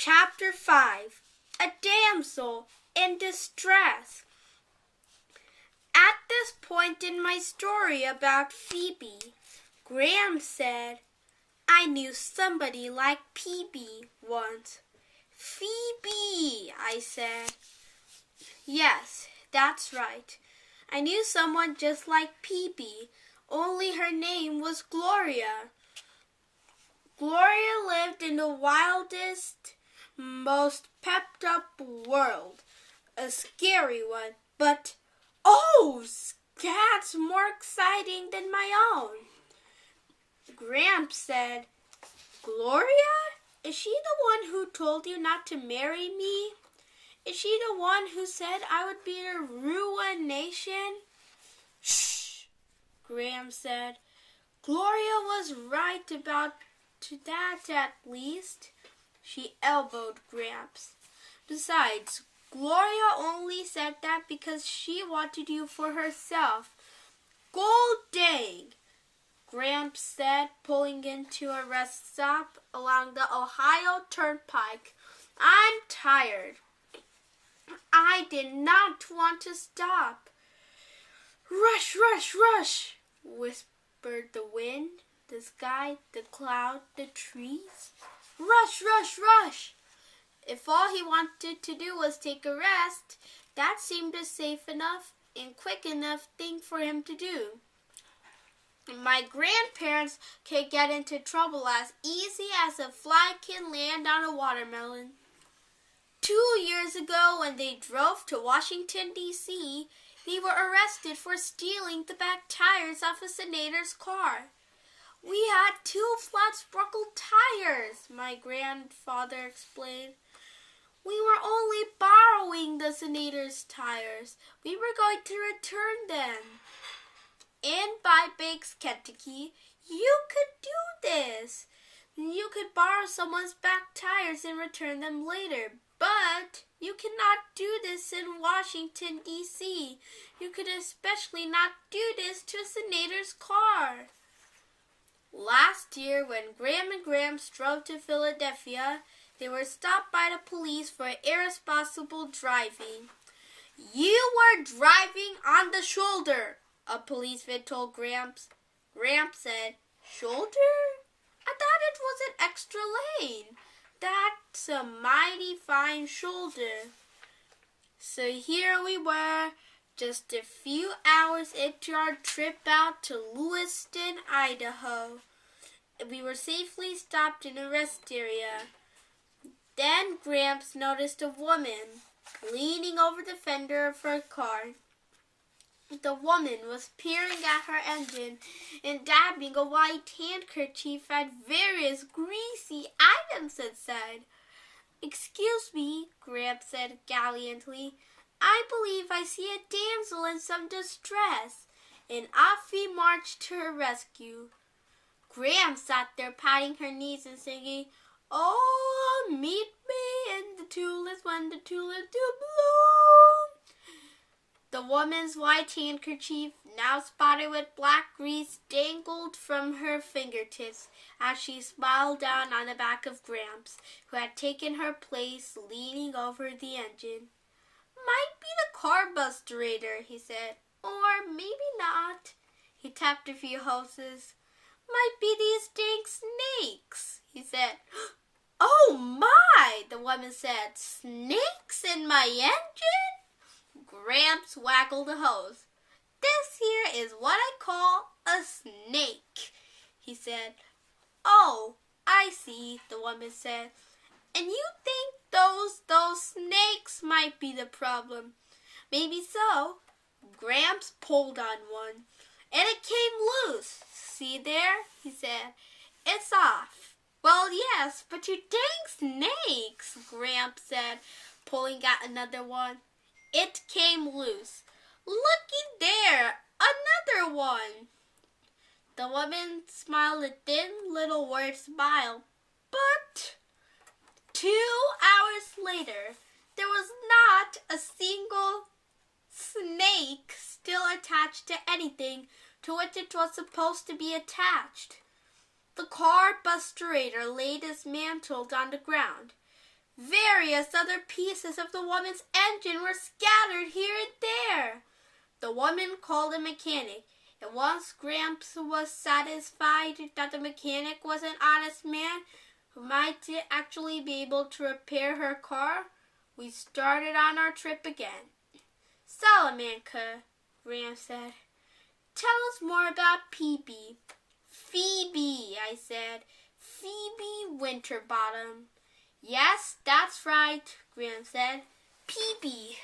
Chapter 5. A Damsel in Distress. At this point in my story about Phoebe, Graham said, I knew somebody like Phoebe once. Phoebe, I said. Yes, that's right. I knew someone just like Phoebe, only her name was Gloria. Gloria lived in the wildest, most pepped-up world. A scary one, but, oh, that's more exciting than my own. Gramps said, Gloria? Is she the one who told you not to marry me? Is she the one who said I would be the ruination? Shh, Gramps said. Gloria was right about that at least. She elbowed Gramps. Besides, Gloria only said that because she wanted you for herself. Gold dang, Gramps said, pulling into a rest stop along the Ohio Turnpike. I'm tired. I did not want to stop. Rush, rush, rush, whispered the wind, the sky, the cloud, the trees. Rush, rush, rush. If all he wanted to do was take a rest, that seemed a safe enough and quick enough thing for him to do. My grandparents could get into trouble as easy as a fly can land on a watermelon. 2 years ago, when they drove to Washington, D.C., they were arrested for stealing the back tires off a senator's car. We had 2 flat sparkled tires, my grandfather explained. We were only borrowing the senator's tires. We were going to return them. In Bakes, Kentucky, you could do this. You could borrow someone's back tires and return them later. But you cannot do this in Washington, D.C. You could especially not do this to a senator's car. Last year, when Graham and Gramps drove to Philadelphia, they were stopped by the police for irresponsible driving. You were driving on the shoulder, a policeman told Gramps. Gramps said, Shoulder? I thought it was an extra lane. That's a mighty fine shoulder. So here we were, just a few hours into our trip out to Lewiston, Idaho. We were safely stopped in a rest area. Then Gramps noticed a woman leaning over the fender of her car. The woman was peering at her engine and dabbing a white handkerchief at various greasy items inside. Excuse me, Gramps said gallantly. I believe I see a damsel in some distress. And off he marched to her rescue. Gramps sat there patting her knees and singing, Oh, meet me in the tulips when the tulips do bloom. The woman's white handkerchief, now spotted with black grease, dangled from her fingertips as she smiled down on the back of Gramps, who had taken her place leaning over the engine. Might be the carbusterator, he said, or maybe not. He tapped a few hoses. Might be these dang snakes, he said. Oh my, the woman said. Snakes in my engine? Gramps waggled the hose. This here is what I call a snake, he said. Oh, I see, the woman said. And you think those snakes might be the problem? Maybe so. Gramps pulled on one, and it came loose. See there, he said. It's off. Well, yes, but you dang snakes, Gramps said, pulling at another one. It came loose. Looky there, another one. The woman smiled a thin little weird smile. But 2 hours later, there was not a single snake still attached to anything to which it was supposed to be attached. The carbusterator lay dismantled on the ground. Various other pieces of the woman's engine were scattered here and there. The woman called a mechanic, and once Gramps was satisfied that the mechanic was an honest man who might actually be able to repair her car, we started on our trip again. Salamanca, Gramps said. Tell us more about Phoebe. Phoebe, I said. Phoebe Winterbottom. Yes, that's right, Gramps said. Phoebe.